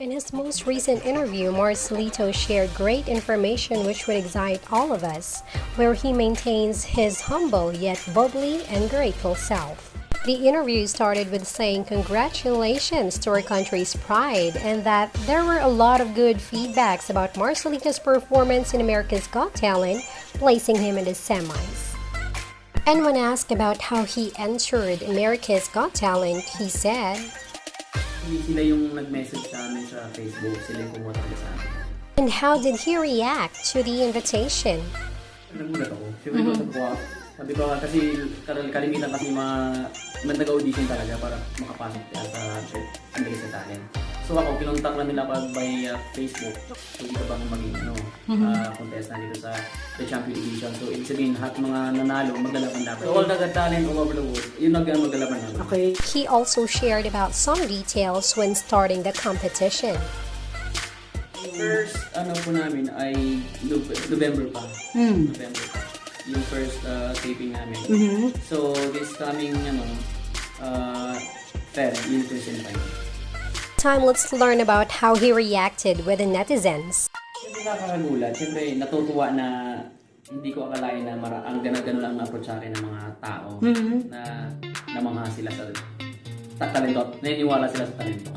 In his most recent interview, Marcelito shared great information which would excite all of us, where he maintains his humble yet bubbly and grateful self. The interview started with saying congratulations to our country's pride and that there were a lot of good feedbacks about Marcelito's performance in America's Got Talent, placing him in the semis. And when asked about how he entered America's Got Talent, he said, Sila yung nag-message sa amin sa Facebook, sila yung kumuha talaga sa amin. And how did he react to the invitation? Nagulat ako. Siyempre sabi ko kasi kalimitan kasi mga nag-audition talaga para makapasok sa America's Got Talent. So ako, kinontak lang nila ako by Facebook. So dito bang maging contestant dito sa The Champion Edition. So ibig sabihin, lahat mga nanalo, maglalaban-laban. So all the Got Talent all over the world, yun maglalaban naman. Okay. He also shared about some details when starting the competition. First, po namin ay November pa. November pa. Yung first taping namin. So this coming, Feb, yun po yung final. Let's learn about how he reacted with the netizens. Siyempre nakakagulat. Siyempre natutuwa na hindi ko akalain na ang gano'n lang approach sa akin ng mga tao na namangha sila sa talento. Naniniwala sila sa talento.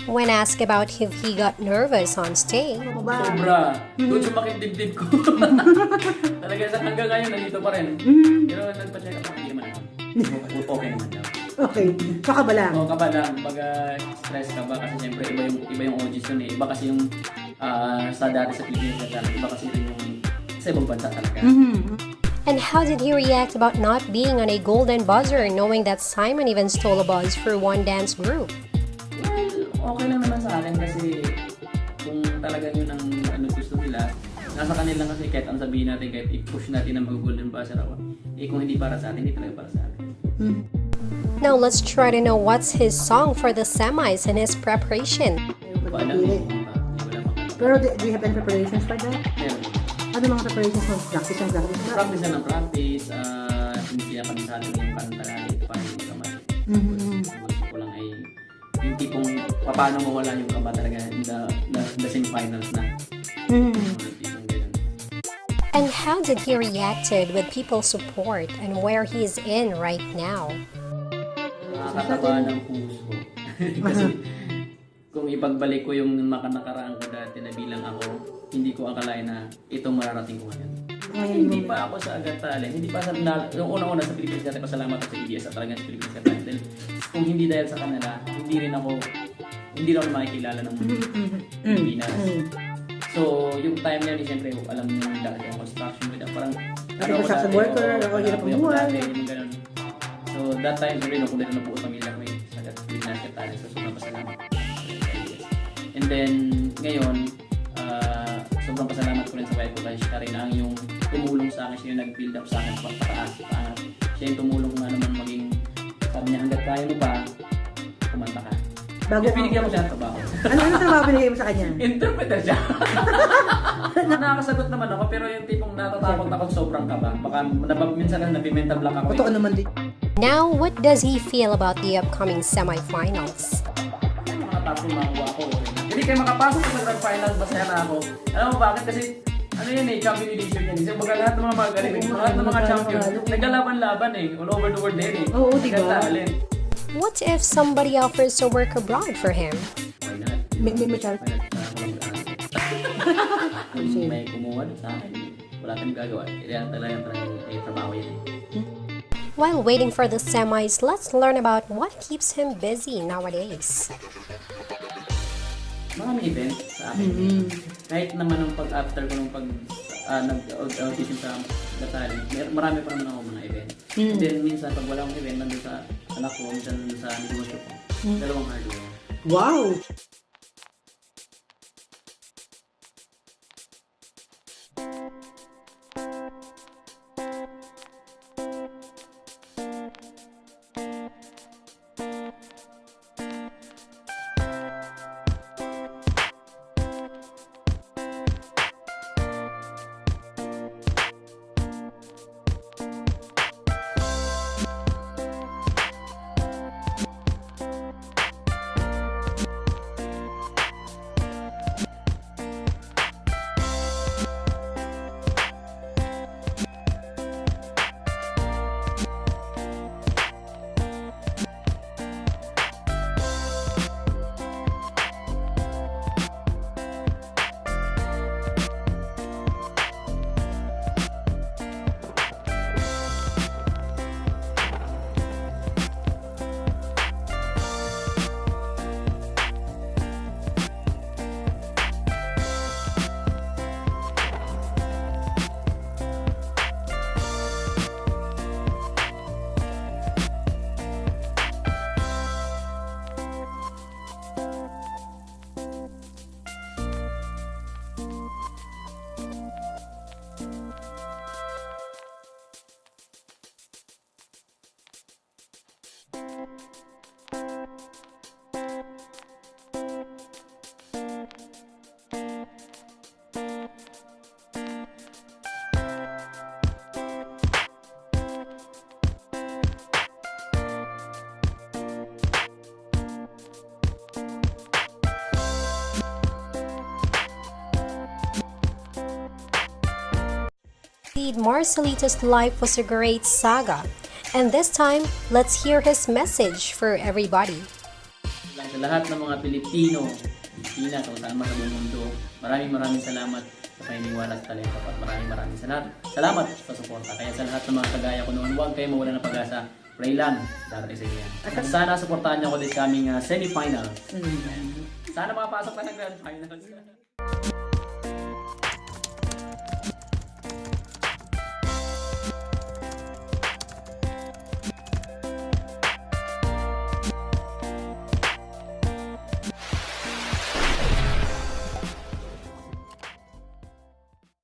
When asked about if he got nervous on stage, sobra. Doon sumakit dibdib ko. Talaga hanggang ngayon nandito pa rin. Pero nagpa-check up, hindi naman ako. Okay naman daw. Okay. Kakaba lang. Oo, kaba lang. Pag stress ka ba kasi siyempre iba yung audition eh. Iba kasi yung sa dati sa Pilipinas talaga. Iba kasi yung sa ibang bansa talaga. And how did he react about not being on a golden buzzer knowing that Simon even stole a buzz for one dance group? Well, okay lang naman sa akin kasi kung talaga yun ang gusto nila, nasa kanila kasi kahit ang sabihin natin, kahit i-push natin na mag-golden buzzer ako, kung hindi para sa atin, hindi talaga para sa atin. Now let's try to know what's his song for the semis and his preparation. Pero do you have any preparations for that? Meron. Ano mga preparations mo? Practice ba? Practice na ng practice. Hindi kaya kami sa atin yung kanta na ito para hindi ka mali. Gusto ko lang ay yung tipong paano mawala yung kaba talaga in the semifinals na. And how did he reacted with people's support and where he is in right now? Nakakataba ng puso. Kasi kung ipagbalik ko yung nakaraan ko dati na bilang ako, hindi ko akalain na itong mararating ko ngayon. Hindi pa ako sa Got Talent. Hindi pa yung una-una sa Pilipinas natin, pasalamat ako sa D.I.Y.s at talagang sa Pilipinas Got Talent. Kung hindi dahil sa kanila, hindi rin ako makikilala ng Pilipinas. So, yung time niya, siyempre, alam niyo yung dati yung construction with parang construction worker, o hirap ang buhay. So, that time, sabi no, kung dito na po sa pamilya ko sa Pilipinas Got Talent. So, sobrang pasalamat. And then, ngayon, sobrang pasalamat ko rin sa wife ko kasi siya rin ang yung tumulong sa akin, siya yung nag-build up sa akin pataas. Siya yung tumulong kung ano man maging, sabi niya, hanggat kaya mo pa, kumanta ka. Kaya binigyan mo siya ng trabaho. Ano trabaho binigay mo sa kanya? Interpreter siya. Nakakasagot naman ako, pero yung tipong natatakot ako sobrang kaba. Baka minsan lang nabi-mental block ako. Totoo naman din. Now, what does he feel about the upcoming semifinals? Mga tapos yung makuha ko. Hindi kayo makapasok sa grand finals, masaya na ako. Alam mo bakit? Kasi ano yun champion edition yan. Kasi baga lahat ng mga magaling, lahat ng mga champion, naglalaban-laban all over the world din Oo, diba? What if somebody offers to work abroad for him? Why not? May chance. Kung may kumuha doon sa akin, wala tayong gagawa. Kaya talagang trabaho yan While waiting for the semis, let's learn about what keeps him busy nowadays. Marami event sa akin. Kahit naman nung after ko nung nag-audition sa Got Talent, marami pa naman ako mga event. And then minsan pag wala akong event, nandun sa anak ko, minsan nandun sa negosyo ko. Dalawang hardware. Wow! Indeed, Marcelito's life was a great saga. And this time, let's hear his message for everybody. Sa lahat ng mga Pilipino, Pilipinas, kung saan man sa buong mundo, maraming salamat sa paniniwala sa talento at maraming salamat sa suporta. Kaya sa lahat ng mga kagaya ko noon, huwag kayo mawala ng pag-asa. Pray lang, darating sa inyo yan. At sana suportahan niyo ako this coming semi-finals. Sana makapasok na ng grand finals.